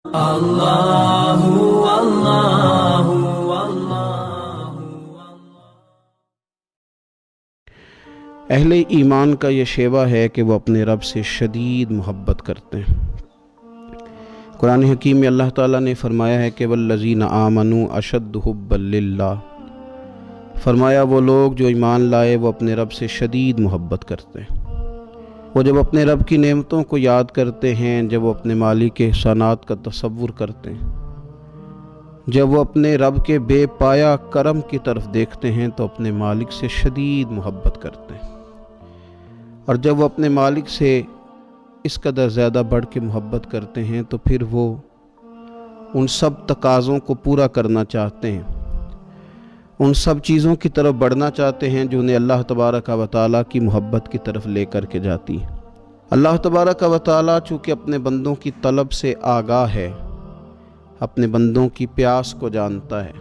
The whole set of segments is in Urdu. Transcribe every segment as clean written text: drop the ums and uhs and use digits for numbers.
اللہ اللہ اللہ۔ اہل ایمان کا یہ شیوہ ہے کہ وہ اپنے رب سے شدید محبت کرتے ہیں۔ قرآن حکیم میں اللہ تعالیٰ نے فرمایا ہے کہ والذین آمنوا اشد حبا للہ، فرمایا وہ لوگ جو ایمان لائے وہ اپنے رب سے شدید محبت کرتے ہیں۔ وہ جب اپنے رب کی نعمتوں کو یاد کرتے ہیں، جب وہ اپنے مالک کے احسانات کا تصور کرتے ہیں، جب وہ اپنے رب کے بے پایا کرم کی طرف دیکھتے ہیں تو اپنے مالک سے شدید محبت کرتے ہیں، اور جب وہ اپنے مالک سے اس قدر زیادہ بڑھ کے محبت کرتے ہیں تو پھر وہ ان سب تقاضوں کو پورا کرنا چاہتے ہیں، ان سب چیزوں کی طرف بڑھنا چاہتے ہیں جو انہیں اللہ تبارک و تعالیٰ کی محبت کی طرف لے کر کے جاتی ہے۔ اللہ تبارک و تعالیٰ چونکہ اپنے بندوں کی طلب سے آگاہ ہے، اپنے بندوں کی پیاس کو جانتا ہے،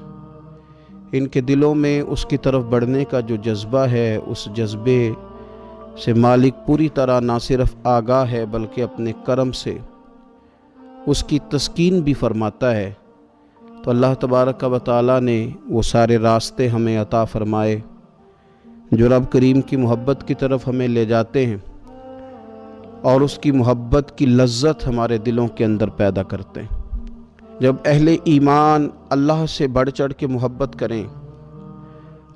ان کے دلوں میں اس کی طرف بڑھنے کا جو جذبہ ہے، اس جذبے سے مالک پوری طرح نہ صرف آگاہ ہے بلکہ اپنے کرم سے اس کی تسکین بھی فرماتا ہے۔ تو اللہ تبارک و تعالیٰ نے وہ سارے راستے ہمیں عطا فرمائے جو رب کریم کی محبت کی طرف ہمیں لے جاتے ہیں اور اس کی محبت کی لذت ہمارے دلوں کے اندر پیدا کرتے ہیں۔ جب اہل ایمان اللہ سے بڑھ چڑھ کے محبت کریں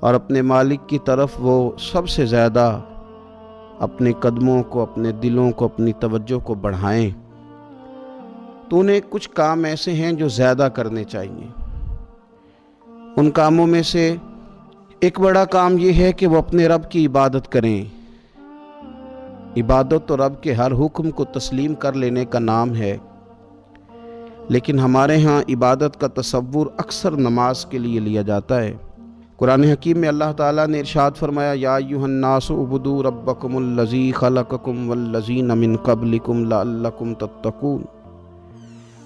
اور اپنے مالک کی طرف وہ سب سے زیادہ اپنے قدموں کو، اپنے دلوں کو، اپنی توجہ کو بڑھائیں تو انہیں کچھ کام ایسے ہیں جو زیادہ کرنے چاہیے۔ ان کاموں میں سے ایک بڑا کام یہ ہے کہ وہ اپنے رب کی عبادت کریں۔ عبادت تو رب کے ہر حکم کو تسلیم کر لینے کا نام ہے، لیکن ہمارے ہاں عبادت کا تصور اکثر نماز کے لیے لیا جاتا ہے۔ قرآن حکیم میں اللہ تعالیٰ نے ارشاد فرمایا یا ایھا الناس اعبدوا ربکم الذی خلقکم والذین من قبلکم لعلکم تتقون،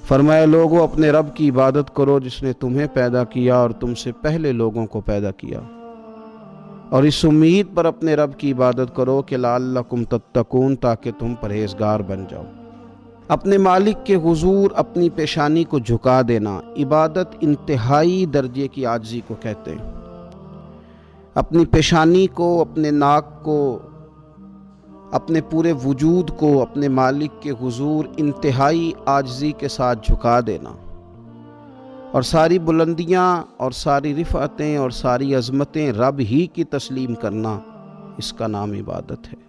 فرمایا لوگوں اپنے رب کی عبادت کرو جس نے تمہیں پیدا کیا اور تم سے پہلے لوگوں کو پیدا کیا، اور اس امید پر اپنے رب کی عبادت کرو کہ لعلکم تتقون، تاکہ تم پرہیزگار بن جاؤ۔ اپنے مالک کے حضور اپنی پیشانی کو جھکا دینا عبادت انتہائی درجے کی عاجزی کو کہتے ہیں۔ اپنی پیشانی کو، اپنے ناک کو، اپنے پورے وجود کو اپنے مالک کے حضور انتہائی عاجزی کے ساتھ جھکا دینا، اور ساری بلندیاں اور ساری رفعتیں اور ساری عظمتیں رب ہی کی تسلیم کرنا، اس کا نام عبادت ہے۔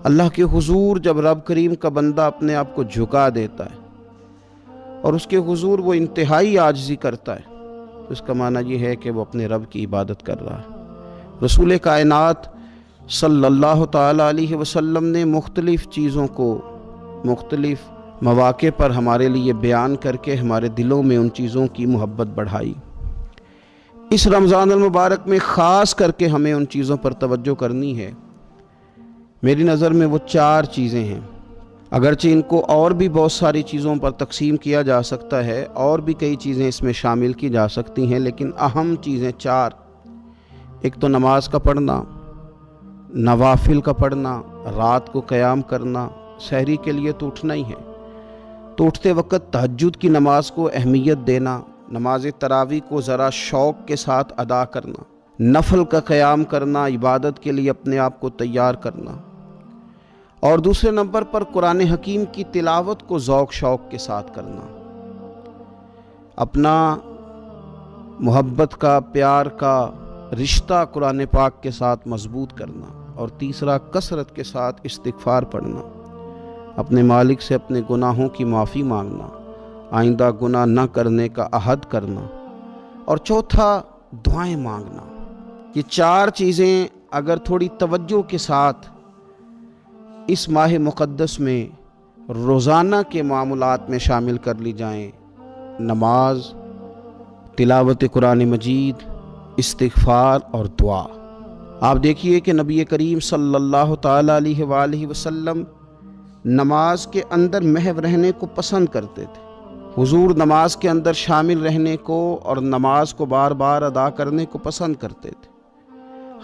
اللہ کے حضور جب رب کریم کا بندہ اپنے آپ کو جھکا دیتا ہے اور اس کے حضور وہ انتہائی عاجزی کرتا ہے تو اس کا معنی یہ ہے کہ وہ اپنے رب کی عبادت کر رہا ہے۔ رسول کائنات صلی اللہ تعالیٰ علیہ وسلم نے مختلف چیزوں کو مختلف مواقع پر ہمارے لیے بیان کر کے ہمارے دلوں میں ان چیزوں کی محبت بڑھائی۔ اس رمضان المبارک میں خاص کر کے ہمیں ان چیزوں پر توجہ کرنی ہے۔ میری نظر میں وہ 4 چیزیں ہیں، اگرچہ ان کو اور بھی بہت ساری چیزوں پر تقسیم کیا جا سکتا ہے، اور بھی کئی چیزیں اس میں شامل کی جا سکتی ہیں، لیکن اہم چیزیں 4۔ ایک تو نماز کا پڑھنا، نوافل کا پڑھنا، رات کو قیام کرنا، سحری کے لیے تو اٹھنا ہی ہے، تو اٹھتے وقت تہجد کی نماز کو اہمیت دینا، نماز تراویح کو ذرا شوق کے ساتھ ادا کرنا، نفل کا قیام کرنا، عبادت کے لیے اپنے آپ کو تیار کرنا، اور دوسرے نمبر پر قرآن حکیم کی تلاوت کو ذوق شوق کے ساتھ کرنا، اپنا محبت کا، پیار کا رشتہ قرآن پاک کے ساتھ مضبوط کرنا، اور تیسرا کثرت کے ساتھ استغفار پڑھنا، اپنے مالک سے اپنے گناہوں کی معافی مانگنا، آئندہ گناہ نہ کرنے کا عہد کرنا، اور چوتھا دعائیں مانگنا۔ یہ 4 چیزیں اگر تھوڑی توجہ کے ساتھ اس ماہ مقدس میں روزانہ کے معاملات میں شامل کر لی جائیں، نماز، تلاوت قرآن مجید، استغفار اور دعا۔ آپ دیکھیے کہ نبی کریم صلی اللہ تعالیٰ علیہ وآلہ وسلم نماز کے اندر محو رہنے کو پسند کرتے تھے۔ حضور نماز کے اندر شامل رہنے کو اور نماز کو بار بار ادا کرنے کو پسند کرتے تھے۔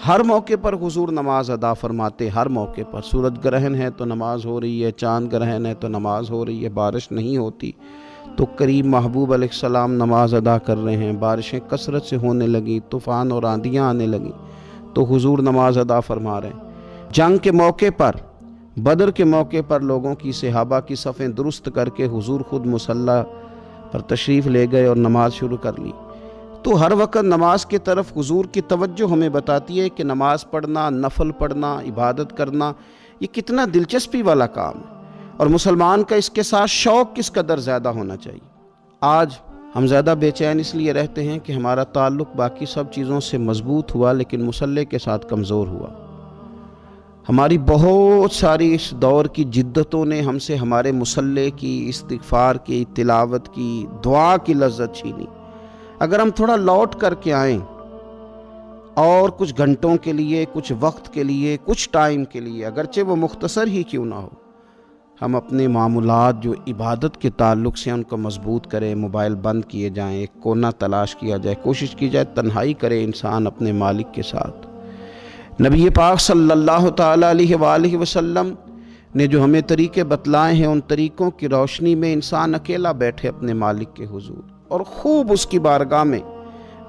ہر موقع پر حضور نماز ادا فرماتے، ہر موقع پر۔ سورج گرہن ہے تو نماز ہو رہی ہے، چاند گرہن ہے تو نماز ہو رہی ہے، بارش نہیں ہوتی تو کریم محبوب علیہ السلام نماز ادا کر رہے ہیں، بارشیں کثرت سے ہونے لگیں، طوفان اور آندیاں آنے لگیں تو حضور نماز ادا فرما رہے ہیں۔ جنگ کے موقع پر، بدر کے موقع پر لوگوں کی، صحابہ کی صفیں درست کر کے حضور خود مصلی پر تشریف لے گئے اور نماز شروع کر لی۔ تو ہر وقت نماز کی طرف حضور کی توجہ ہمیں بتاتی ہے کہ نماز پڑھنا، نفل پڑھنا، عبادت کرنا یہ کتنا دلچسپی والا کام ہے، اور مسلمان کا اس کے ساتھ شوق کس قدر زیادہ ہونا چاہیے۔ آج ہم زیادہ بے چین اس لیے رہتے ہیں کہ ہمارا تعلق باقی سب چیزوں سے مضبوط ہوا لیکن مصلی کے ساتھ کمزور ہوا۔ ہماری بہت ساری اس دور کی جدتوں نے ہم سے ہمارے مصلی کی، استغفار کی، تلاوت کی، دعا کی لذت چھینی۔ اگر ہم تھوڑا لوٹ کر کے آئیں اور کچھ گھنٹوں کے لیے، کچھ وقت کے لیے، کچھ ٹائم کے لیے، اگرچہ وہ مختصر ہی کیوں نہ ہو، ہم اپنے معمولات جو عبادت کے تعلق سے ان کو مضبوط کریں، موبائل بند کیے جائیں، ایک کونا تلاش کیا جائے، کوشش کی جائے تنہائی کرے انسان اپنے مالک کے ساتھ۔ نبی پاک صلی اللہ تعالیٰ علیہ وآلہ وسلم نے جو ہمیں طریقے بتلائے ہیں، ان طریقوں کی روشنی میں انسان اکیلا بیٹھے اپنے مالک کے حضور اور خوب اس کی بارگاہ میں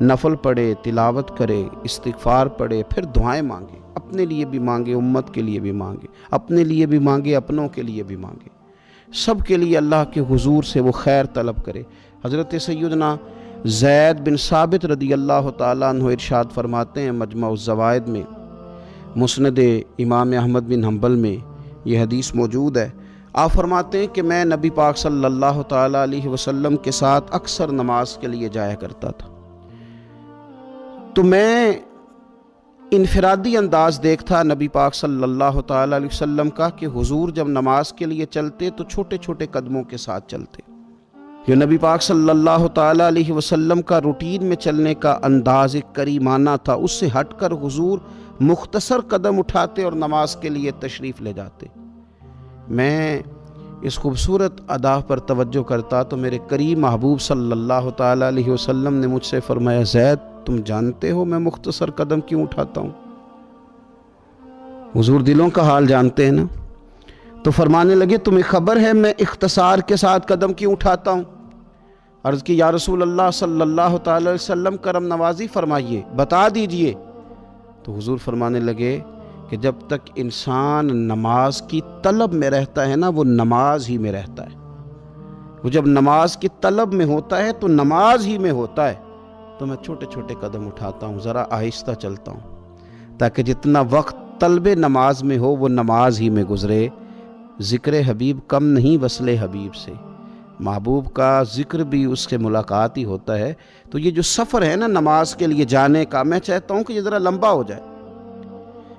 نفل پڑھے، تلاوت کرے، استغفار پڑھے، پھر دعائیں مانگے، اپنے لیے بھی مانگے، امت کے لیے بھی مانگے، اپنے لیے بھی مانگے، اپنوں کے لیے بھی مانگے، سب کے لیے اللہ کے حضور سے وہ خیر طلب کرے۔ حضرت سیدنا زید بن ثابت رضی اللہ تعالیٰ عنہ ارشاد فرماتے ہیں، مجمع الزوائد میں، مسند امام احمد بن حنبل میں یہ حدیث موجود ہے۔ آپ فرماتے ہیں کہ میں نبی پاک صلی اللہ تعالیٰ علیہ وسلم کے ساتھ اکثر نماز کے لیے جایا کرتا تھا، تو میں انفرادی انداز دیکھتا نبی پاک صلی اللہ تعالیٰ علیہ وسلم کا کہ حضور جب نماز کے لیے چلتے تو چھوٹے چھوٹے قدموں کے ساتھ چلتے۔ جو نبی پاک صلی اللہ تعالیٰ علیہ وسلم کا روٹین میں چلنے کا انداز ایک کریمانہ تھا، اس سے ہٹ کر حضور مختصر قدم اٹھاتے اور نماز کے لیے تشریف لے جاتے۔ میں اس خوبصورت ادا پر توجہ کرتا تو میرے کریم محبوب صلی اللہ تعالیٰ علیہ وسلم نے مجھ سے فرمایا، زید تم جانتے ہو میں مختصر قدم کیوں اٹھاتا ہوں؟ حضور دلوں کا حال جانتے ہیں نا، تو فرمانے لگے تمہیں خبر ہے میں اختصار کے ساتھ قدم کیوں اٹھاتا ہوں؟ عرض کی یا رسول اللہ صلی اللہ تعالیٰ علیہ وسلم کرم نوازی فرمائیے، بتا دیجئے۔ تو حضور فرمانے لگے کہ جب تک انسان نماز کی طلب میں رہتا ہے نا، وہ نماز ہی میں رہتا ہے۔ وہ جب نماز کی طلب میں ہوتا ہے تو نماز ہی میں ہوتا ہے۔ تو میں چھوٹے چھوٹے قدم اٹھاتا ہوں، ذرا آہستہ چلتا ہوں، تاکہ جتنا وقت طلب نماز میں ہو وہ نماز ہی میں گزرے۔ ذکر حبیب کم نہیں وصل حبیب سے، محبوب کا ذکر بھی اس سے ملاقات ہی ہوتا ہے۔ تو یہ جو سفر ہے نا نماز کے لیے جانے کا، میں چاہتا ہوں کہ یہ ذرا لمبا ہو جائے،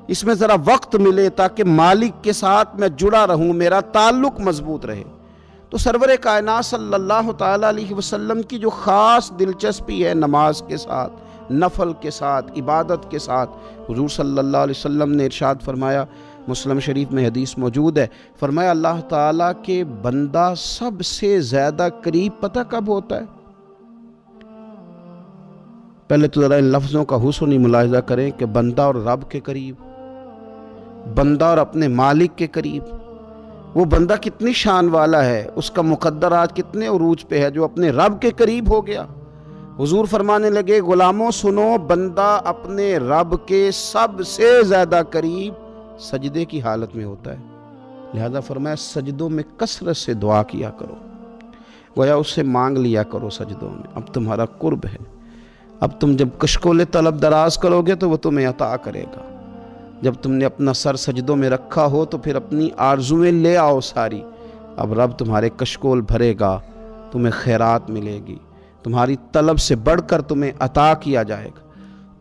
اس میں ذرا وقت ملے تاکہ مالک کے ساتھ میں جڑا رہوں، میرا تعلق مضبوط رہے۔ تو سرور کائنات صلی اللہ تعالیٰ علیہ وسلم کی جو خاص دلچسپی ہے نماز کے ساتھ، نفل کے ساتھ، عبادت کے ساتھ، حضور صلی اللہ علیہ وسلم نے ارشاد فرمایا، مسلم شریف میں حدیث موجود ہے، فرمایا اللہ تعالیٰ کے بندہ سب سے زیادہ قریب پتہ کب ہوتا ہے؟ پہلے تو ذرا ان لفظوں کا حسنی ملاحظہ کریں کہ بندہ اور رب کے قریب، بندہ اور اپنے مالک کے قریب۔ وہ بندہ کتنی شان والا ہے، اس کا مقدر آج کتنے عروج پہ ہے جو اپنے رب کے قریب ہو گیا۔ حضور فرمانے لگے غلاموں سنو، بندہ اپنے رب کے سب سے زیادہ قریب سجدے کی حالت میں ہوتا ہے، لہذا فرمایا سجدوں میں کثرت سے دعا کیا کرو، گویا اس سے مانگ لیا کرو سجدوں میں، اب تمہارا قرب ہے۔ اب تم جب کشکول طلب دراز کرو گے تو وہ تمہیں عطا کرے گا۔ جب تم نے اپنا سر سجدوں میں رکھا ہو تو پھر اپنی آرزویں لے آؤ ساری، اب رب تمہارے کشکول بھرے گا، تمہیں خیرات ملے گی، تمہاری طلب سے بڑھ کر تمہیں عطا کیا جائے گا۔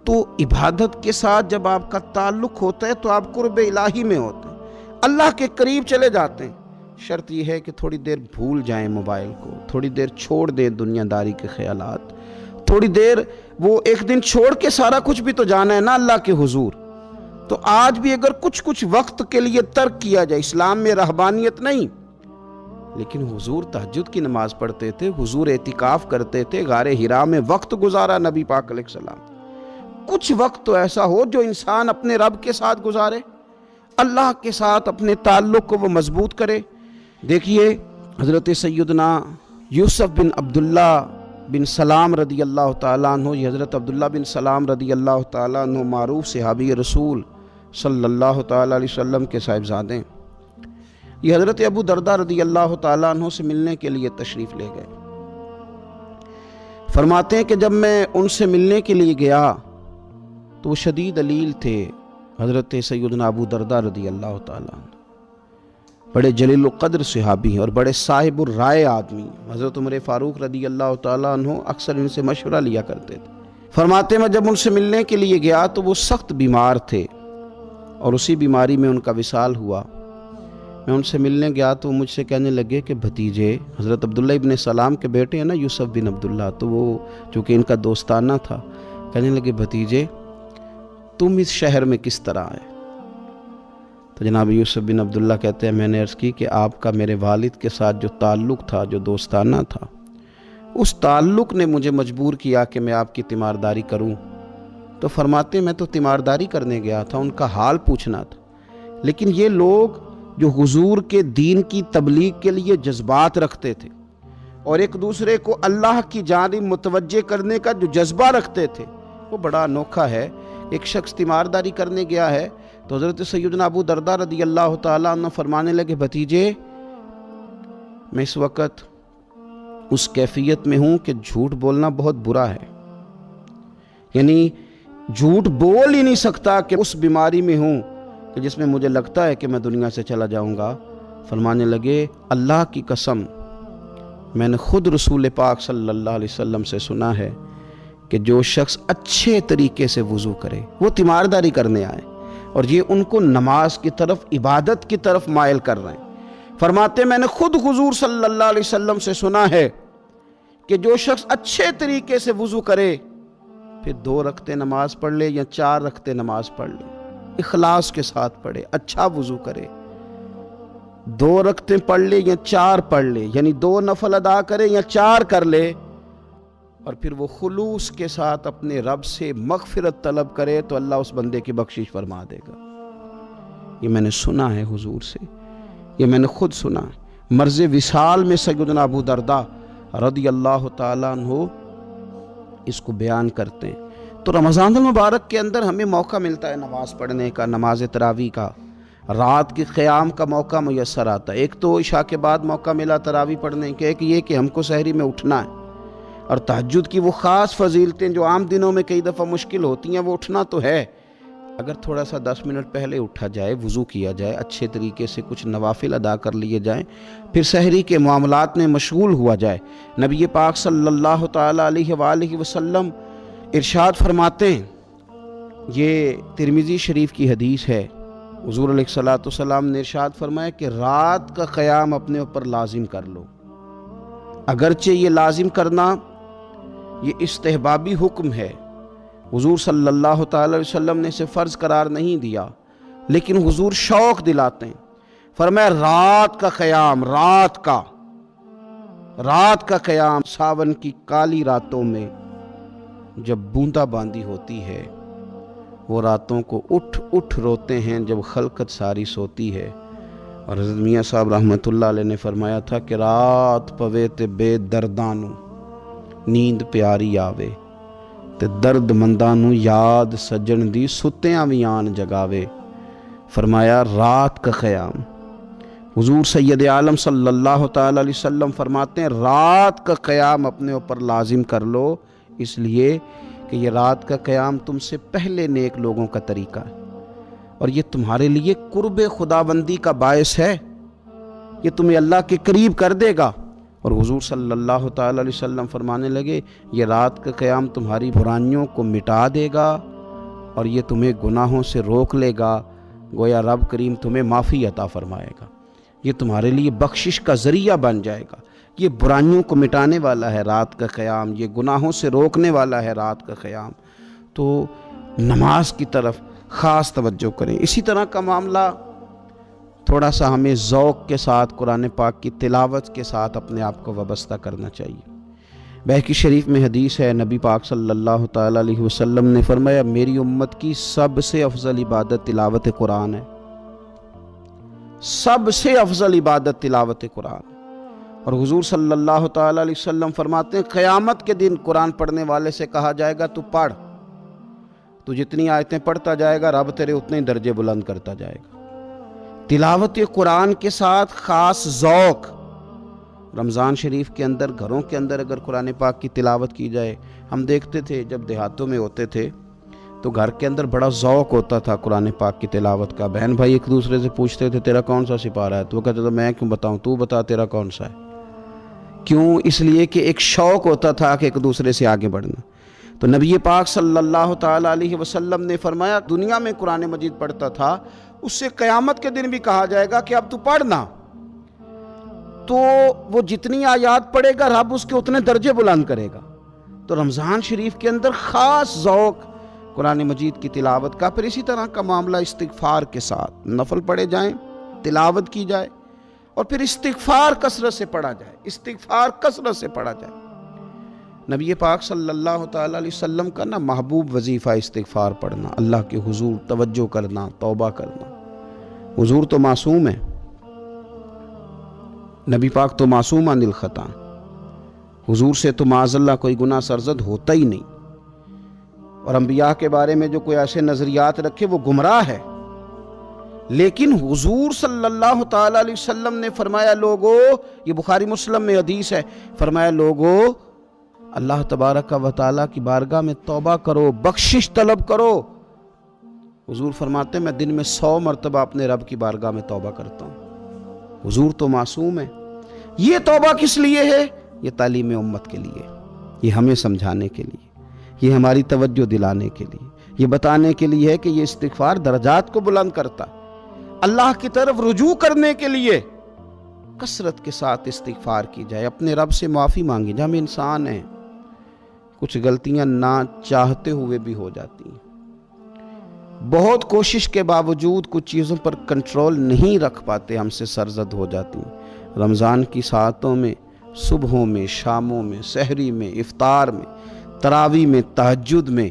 تو عبادت کے ساتھ جب آپ کا تعلق ہوتا ہے تو آپ قرب الہی میں ہوتے ہیں، اللہ کے قریب چلے جاتے ہیں۔ شرط یہ ہے کہ تھوڑی دیر بھول جائیں موبائل کو، تھوڑی دیر چھوڑ دیں دنیا داری کے خیالات، تھوڑی دیر وہ ایک دن چھوڑ کے سارا کچھ بھی تو جانا ہے نا اللہ کے حضور۔ تو آج بھی اگر کچھ وقت کے لیے ترک کیا جائے، اسلام میں رہبانیت نہیں، لیکن حضور تہجد کی نماز پڑھتے تھے، حضور اعتکاف کرتے تھے، غار حرا میں وقت گزارا نبی پاک علیہ السلام۔ کچھ وقت تو ایسا ہو جو انسان اپنے رب کے ساتھ گزارے، اللہ کے ساتھ اپنے تعلق کو وہ مضبوط کرے۔ دیکھیے حضرت سیدنا یوسف بن عبداللہ بن سلام رضی اللہ تعالیٰ عنہ، یہ حضرت عبداللہ بن سلام رضی اللہ تعالیٰ عنہ معروف صحابی رسول صلی اللہ تعالیٰ علیہ وسلم کے صاحبزادے ہیں۔ یہ حضرت ابو درداء رضی اللہ تعالیٰ عنہ سے ملنے کے لیے تشریف لے گئے۔ فرماتے ہیں کہ جب میں ان سے ملنے کے لیے گیا تو وہ شدید علیل تھے، حضرت سیدنا ابو درداء رضی اللہ تعالیٰ عنہ بڑے جلیل القدر صحابی ہیں اور بڑے صاحب الرائے آدمی ہیں۔ حضرت عمر فاروق رضی اللہ تعالیٰ عنہ اکثر ان سے مشورہ لیا کرتے تھے۔ فرماتے ہیں میں جب ان سے ملنے کے لیے گیا تو وہ سخت بیمار تھے اور اسی بیماری میں ان کا وصال ہوا۔ میں ان سے ملنے گیا تو وہ مجھ سے کہنے لگے کہ بھتیجے، حضرت عبداللہ ابن سلام کے بیٹے ہیں نا یوسف بن عبداللہ، تو وہ چونکہ ان کا دوستانہ تھا، کہنے لگے بھتیجے تم اس شہر میں کس طرح آئے؟ تو جناب یوسف بن عبداللہ کہتے ہیں میں نے عرض کی کہ آپ کا میرے والد کے ساتھ جو تعلق تھا، جو دوستانہ تھا، اس تعلق نے مجھے مجبور کیا کہ میں آپ کی تیمارداری کروں۔ تو فرماتے ہیں میں تو تیمارداری کرنے گیا تھا، ان کا حال پوچھنا تھا، لیکن یہ لوگ جو حضور کے دین کی تبلیغ کے لیے جذبات رکھتے تھے اور ایک دوسرے کو اللہ کی جانب متوجہ کرنے کا جو جذبہ رکھتے تھے، وہ بڑا انوکھا ہے۔ ایک شخص تیمارداری کرنے گیا ہے تو حضرت سیدنا ابو درداء رضی اللہ تعالیٰ عنہ فرمانے لگے بھتیجے میں اس وقت اس کیفیت میں ہوں کہ جھوٹ بولنا بہت برا ہے، یعنی جھوٹ بول ہی نہیں سکتا کہ اس بیماری میں ہوں کہ جس میں مجھے لگتا ہے کہ میں دنیا سے چلا جاؤں گا۔ فرمانے لگے اللہ کی قسم میں نے خود رسول پاک صلی اللہ علیہ وسلم سے سنا ہے کہ جو شخص اچھے طریقے سے وضو کرے، وہ تیمارداری کرنے آئے اور یہ ان کو نماز کی طرف، عبادت کی طرف مائل کر رہے ہیں۔ فرماتے میں نے خود حضور صلی اللہ علیہ وسلم سے سنا ہے کہ جو شخص اچھے طریقے سے وضو کرے پھر 2 رکعتیں نماز پڑھ لے یا 4 رکعتیں نماز پڑھ لے، اخلاص کے ساتھ پڑھے، اچھا وضو کرے، 2 رکعتیں پڑھ لے یا 4 پڑھ لے، یعنی 2 نفل ادا کرے یا 4 کر لے، اور پھر وہ خلوص کے ساتھ اپنے رب سے مغفرت طلب کرے تو اللہ اس بندے کی بخشش فرما دے گا۔ یہ میں نے سنا ہے حضور سے، یہ میں نے خود سنا ہے۔ مرض وصال میں سیدنا ابو درداء رضی اللہ تعالیٰ عنہ اس کو بیان کرتے ہیں۔ تو رمضان المبارک کے اندر ہمیں موقع ملتا ہے نماز پڑھنے کا، نماز تراویح کا، رات کے قیام کا موقع میسر آتا ہے۔ ایک تو عشاء کے بعد موقع ملا تراویح پڑھنے کے، ایک یہ کہ ہم کو سحری میں اٹھنا ہے، اور تہجد کی وہ خاص فضیلتیں جو عام دنوں میں کئی دفعہ مشکل ہوتی ہیں، وہ اٹھنا تو ہے۔ اگر تھوڑا سا 10 منٹ پہلے اٹھا جائے، وضو کیا جائے، اچھے طریقے سے کچھ نوافل ادا کر لیے جائیں، پھر سحری کے معاملات میں مشغول ہوا جائے۔ نبی پاک صلی اللہ تعالیٰ علیہ وآلہ وسلم ارشاد فرماتے ہیں، یہ ترمذی شریف کی حدیث ہے، حضور علیہ الصلوۃ والسلام نے ارشاد فرمایا کہ رات کا قیام اپنے اوپر لازم کر لو۔ اگرچہ یہ لازم کرنا یہ استحبابی حکم ہے، حضور صلی اللہ تعالی علیہ وسلم نے اسے فرض قرار نہیں دیا، لیکن حضور شوق دلاتے ہیں۔ فرمایا رات کا قیام، رات کا قیام، ساون کی کالی راتوں میں جب بوندا باندی ہوتی ہے، وہ راتوں کو اٹھ اٹھ روتے ہیں جب خلقت ساری سوتی ہے۔ اور حضرت میاں صاحب رحمۃ اللہ علیہ نے فرمایا تھا کہ رات پوے تے بے دردانو نیند پیاری آوے تے درد مندانو یاد سجن دی ستیاں وی آن جگاوے۔ فرمایا رات کا قیام، حضور سید عالم صلی اللہ تعالی علیہ وسلم فرماتے ہیں رات کا قیام اپنے اوپر لازم کر لو، اس لیے کہ یہ رات کا قیام تم سے پہلے نیک لوگوں کا طریقہ ہے، اور یہ تمہارے لیے قرب خداوندی کا باعث ہے، یہ تمہیں اللہ کے قریب کر دے گا۔ اور حضور صلی اللہ تعالی علیہ وسلم فرمانے لگے یہ رات کا قیام تمہاری برائیوں کو مٹا دے گا اور یہ تمہیں گناہوں سے روک لے گا، گویا رب کریم تمہیں معافی عطا فرمائے گا، یہ تمہارے لیے بخشش کا ذریعہ بن جائے گا۔ یہ برائیوں کو مٹانے والا ہے رات کا قیام، یہ گناہوں سے روکنے والا ہے رات کا قیام۔ تو نماز کی طرف خاص توجہ کریں۔ اسی طرح کا معاملہ تھوڑا سا ہمیں ذوق کے ساتھ قرآن پاک کی تلاوت کے ساتھ اپنے آپ کو وابستہ کرنا چاہیے۔ بہقی شریف میں حدیث ہے، نبی پاک صلی اللہ تعالیٰ علیہ وسلم نے فرمایا میری امت کی سب سے افضل عبادت تلاوت قرآن ہے، سب سے افضل عبادت تلاوت قرآن۔ اور حضور صلی اللہ تعالیٰ علیہ وسلم فرماتے ہیں قیامت کے دن قرآن پڑھنے والے سے کہا جائے گا تو پڑھ، تو جتنی آیتیں پڑھتا جائے گا رب تیرے اتنے درجے بلند کرتا جائے گا۔ تلاوت قرآن کے ساتھ خاص ذوق، رمضان شریف کے اندر گھروں کے اندر اگر قرآن پاک کی تلاوت کی جائے، ہم دیکھتے تھے جب دیہاتوں میں ہوتے تھے تو گھر کے اندر بڑا ذوق ہوتا تھا قرآن پاک کی تلاوت کا۔ بہن بھائی ایک دوسرے سے پوچھتے تھے تیرا کون سا سپارہ ہے، تو وہ کہتے تھے میں کیوں بتاؤں، تو بتا تیرا کون سا ہے۔ کیوں؟ اس لیے کہ ایک شوق ہوتا تھا کہ ایک دوسرے سے آگے بڑھنا۔ تو نبی پاک صلی اللہ تعالیٰ علیہ وسلم نے فرمایا دنیا میں قرآن مجید پڑھتا تھا، اس سے قیامت کے دن بھی کہا جائے گا کہ اب تو پڑھنا، تو وہ جتنی آیات پڑھے گا رب اس کے اتنے درجے بلند کرے گا۔ تو رمضان شریف کے اندر خاص ذوق قرآن مجید کی تلاوت کا۔ پھر اسی طرح کا معاملہ استغفار کے ساتھ، نفل پڑھے جائیں، تلاوت کی جائے، اور پھر استغفار کثرت سے پڑھا جائے، استغفار کثرت سے پڑھا جائے۔ نبی پاک صلی اللہ تعالیٰ علیہ وسلم کا محبوب وظیفہ استغفار پڑھنا، اللہ کے حضور توجہ کرنا، توبہ کرنا۔ حضور تو معصوم ہے، نبی پاک تو معصوم عن الخطا، حضور سے تو معاذ اللہ کوئی گناہ سرزد ہوتا ہی نہیں، اور انبیاء کے بارے میں جو کوئی ایسے نظریات رکھے وہ گمراہ ہے۔ لیکن حضور صلی اللہ تعالیٰ علیہ وسلم نے فرمایا لوگو، یہ بخاری مسلم میں حدیث ہے، فرمایا لوگو اللہ تبارک و تعالیٰ کی بارگاہ میں توبہ کرو، بخشش طلب کرو۔ حضور فرماتے ہیں میں دن میں 100 مرتبہ اپنے رب کی بارگاہ میں توبہ کرتا ہوں۔ حضور تو معصوم ہے۔ یہ توبہ کس لیے ہے؟ یہ تعلیم امت کے لیے، یہ ہمیں سمجھانے کے لیے، یہ ہماری توجہ دلانے کے لیے، یہ بتانے کے لیے ہے کہ یہ استغفار درجات کو بلند کرتا ہے۔ اللہ کی طرف رجوع کرنے کے لیے کثرت کے ساتھ استغفار کی جائے، اپنے رب سے معافی مانگی جائے۔ ہم انسان ہیں، کچھ غلطیاں نہ چاہتے ہوئے بھی ہو جاتی ہیں، بہت کوشش کے باوجود کچھ چیزوں پر کنٹرول نہیں رکھ پاتے، ہم سے سرزد ہو جاتی ہیں۔ رمضان کی ساعتوں میں، صبحوں میں، شاموں میں، سحری میں، افطار میں، تراویح میں، تہجد میں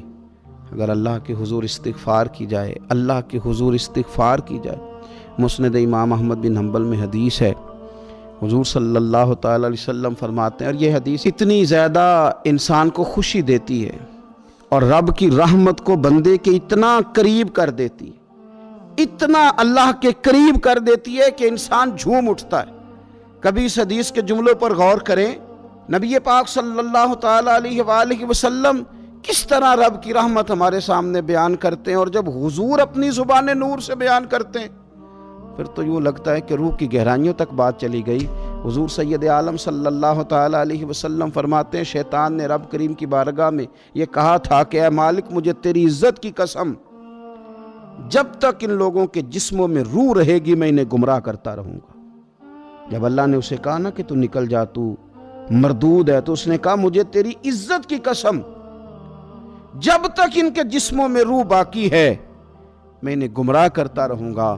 اگر اللہ کے حضور استغفار کی جائے، اللہ کے حضور استغفار کی جائے۔ مسند امام احمد بن حنبل میں حدیث ہے، حضور صلی اللہ تعالیٰ علیہ وسلم فرماتے ہیں، اور یہ حدیث اتنی زیادہ انسان کو خوشی دیتی ہے اور رب کی رحمت کو بندے کے اتنا قریب کر دیتی ہے، اتنا اللہ کے قریب کر دیتی ہے کہ انسان جھوم اٹھتا ہے۔ کبھی اس حدیث کے جملوں پر غور کریں، نبی پاک صلی اللہ تعالیٰ علیہ وآلہ وسلم کس طرح رب کی رحمت ہمارے سامنے بیان کرتے ہیں، اور جب حضور اپنی زبان نور سے بیان کرتے ہیں پھر تو یوں لگتا ہے کہ روح کی گہرائیوں تک بات چلی گئی۔ حضور سید عالم صلی اللہ تعالیٰ علیہ وسلم فرماتے ہیں شیطان نے رب کریم کی بارگاہ میں یہ کہا تھا کہ اے مالک مجھے تیری عزت کی قسم، جب تک ان لوگوں کے جسموں میں روح رہے گی میں انہیں گمراہ کرتا رہوں گا۔ جب اللہ نے اسے کہا نا کہ تو نکل جا، تو مردود ہے، تو اس نے کہا مجھے تیری عزت کی قسم، جب تک ان کے جسموں میں روح باقی ہے میں انہیں گمراہ کرتا رہوں گا۔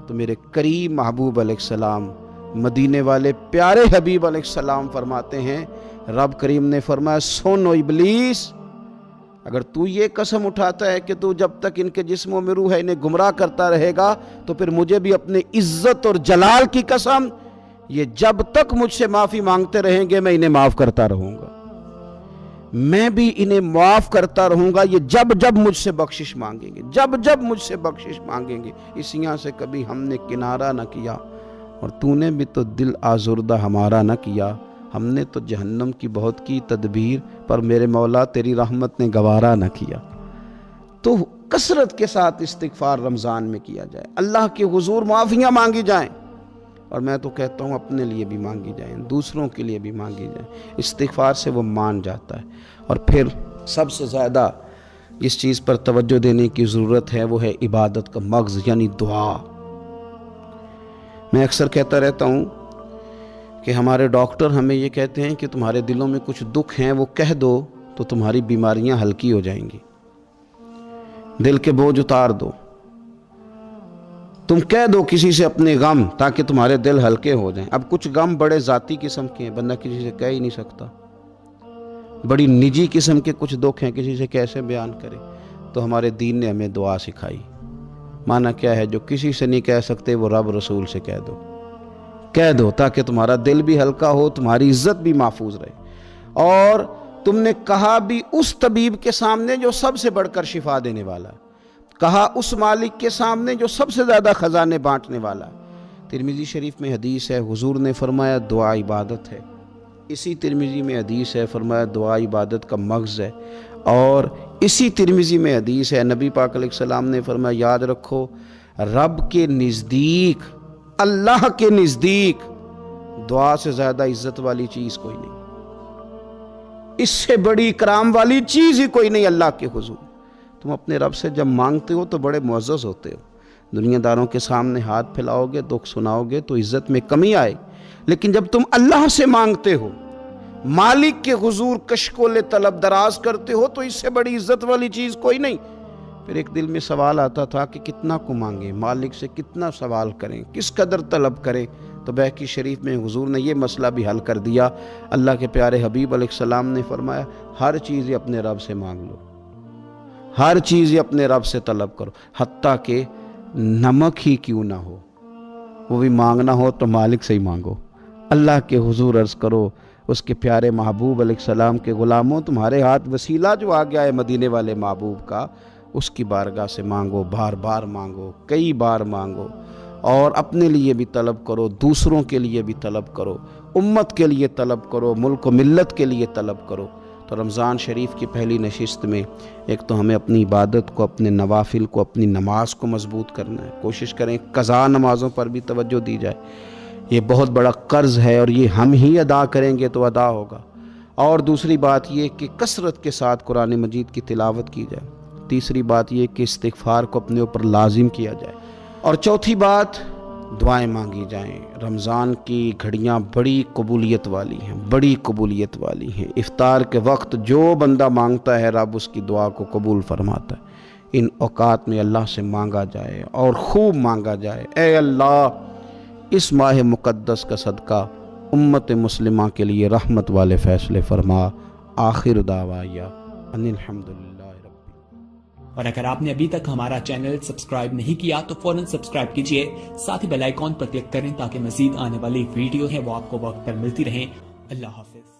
تو میرے کریم محبوب علیہ السلام، مدینے والے پیارے حبیب علیہ السلام فرماتے ہیں، رب کریم نے فرمایا سن و ابلیس، اگر تو یہ قسم اٹھاتا ہے کہ تو جب تک ان کے جسموں میں روح ہے انہیں گمراہ کرتا رہے گا، تو پھر مجھے بھی اپنے عزت اور جلال کی قسم، یہ جب تک مجھ سے معافی مانگتے رہیں گے میں انہیں معاف کرتا رہوں گا، میں بھی انہیں معاف کرتا رہوں گا، یہ جب جب مجھ سے بخشش مانگیں گے، جب جب مجھ سے بخشش مانگیں گے۔ اس یہاں سے کبھی ہم نے کنارہ نہ کیا، اور تو نے بھی تو دل آزردہ ہمارا نہ کیا، ہم نے تو جہنم کی بہت کی تدبیر، پر میرے مولا تیری رحمت نے گوارا نہ کیا۔ تو کثرت کے ساتھ استغفار رمضان میں کیا جائے، اللہ کے حضور معافیاں مانگی جائیں، اور میں تو کہتا ہوں اپنے لیے بھی مانگی جائیں، دوسروں کے لیے بھی مانگی جائیں۔ استغفار سے وہ مان جاتا ہے۔ اور پھر سب سے زیادہ جس چیز پر توجہ دینے کی ضرورت ہے وہ ہے عبادت کا مغز، یعنی دعا۔ میں اکثر کہتا رہتا ہوں کہ ہمارے ڈاکٹر ہمیں یہ کہتے ہیں کہ تمہارے دلوں میں کچھ دکھ ہیں وہ کہہ دو تو تمہاری بیماریاں ہلکی ہو جائیں گی، دل کے بوجھ اتار دو، تم کہہ دو کسی سے اپنے غم تاکہ تمہارے دل ہلکے ہو جائیں۔ اب کچھ غم بڑے ذاتی قسم کے ہیں، بندہ کسی سے کہہ ہی نہیں سکتا، بڑی نجی قسم کے کچھ دکھ ہیں، کسی سے کیسے بیان کرے؟ تو ہمارے دین نے ہمیں دعا سکھائی۔ معنی کیا ہے؟ جو کسی سے نہیں کہہ سکتے وہ رب رسول سے کہہ دو، کہہ دو تاکہ تمہارا دل بھی ہلکا ہو، تمہاری عزت بھی محفوظ رہے۔ اور تم نے کہا بھی اس طبیب کے سامنے جو سب سے بڑھ کر شفا دینے والا، کہا اس مالک کے سامنے جو سب سے زیادہ خزانے بانٹنے والا۔ ترمذی شریف میں حدیث ہے، حضور نے فرمایا دعا عبادت ہے۔ اسی ترمذی میں حدیث ہے، فرمایا دعا عبادت کا مغز ہے۔ اور اسی ترمذی میں حدیث ہے، نبی پاک علیہ السلام نے فرمایا یاد رکھو، رب کے نزدیک، اللہ کے نزدیک دعا سے زیادہ عزت والی چیز کوئی نہیں، اس سے بڑی اکرام والی چیز ہی کوئی نہیں اللہ کے حضور۔ تم اپنے رب سے جب مانگتے ہو تو بڑے معزز ہوتے ہو، دنیا داروں کے سامنے ہاتھ پھیلاؤ گے، دکھ سناؤ گے تو عزت میں کمی آئے، لیکن جب تم اللہ سے مانگتے ہو، مالک کے حضور کشکول طلب دراز کرتے ہو، تو اس سے بڑی عزت والی چیز کوئی نہیں۔ پھر ایک دل میں سوال آتا تھا کہ کتنا کو مانگیں، مالک سے کتنا سوال کریں، کس قدر طلب کریں، تو بیہقی شریف میں حضور نے یہ مسئلہ بھی حل کر دیا۔ اللہ کے پیارے حبیب علیہ السلام نے فرمایا ہر چیز اپنے رب سے مانگ لو، ہر چیز اپنے رب سے طلب کرو، حتیٰ کہ نمک ہی کیوں نہ ہو، وہ بھی مانگنا ہو تو مالک سے ہی مانگو۔ اللہ کے حضور عرض کرو، اس کے پیارے محبوب علیہ السلام کے غلاموں، تمہارے ہاتھ وسیلہ جو آ گیا ہے مدینے والے محبوب کا، اس کی بارگاہ سے مانگو، بار بار مانگو، کئی بار مانگو، اور اپنے لیے بھی طلب کرو، دوسروں کے لیے بھی طلب کرو، امت کے لیے طلب کرو، ملک و ملت کے لیے طلب کرو۔ تو رمضان شریف کی پہلی نشست میں ایک تو ہمیں اپنی عبادت کو، اپنے نوافل کو، اپنی نماز کو مضبوط کرنا ہے، کوشش کریں قضا نمازوں پر بھی توجہ دی جائے، یہ بہت بڑا قرض ہے اور یہ ہم ہی ادا کریں گے تو ادا ہوگا۔ اور دوسری بات یہ کہ کثرت کے ساتھ قرآن مجید کی تلاوت کی جائے۔ تیسری بات یہ کہ استغفار کو اپنے اوپر لازم کیا جائے۔ اور چوتھی بات، دعائیں مانگی جائیں۔ رمضان کی گھڑیاں بڑی قبولیت والی ہیں، بڑی قبولیت والی ہیں۔ افطار کے وقت جو بندہ مانگتا ہے رب اس کی دعا کو قبول فرماتا ہے۔ ان اوقات میں اللہ سے مانگا جائے اور خوب مانگا جائے، اے اللہ اس ماہ مقدس کا صدقہ امت مسلمہ کے لیے رحمت والے فیصلے فرما۔ آخر دعوایا ان الحمدللہ۔ اور اگر آپ نے ابھی تک ہمارا چینل سبسکرائب نہیں کیا تو فوراً سبسکرائب کیجئے، ساتھ ہی بیل آئیکن پر کلک کریں تاکہ مزید آنے والی ویڈیو ہے وہ آپ کو وقت پر ملتی رہیں۔ اللہ حافظ۔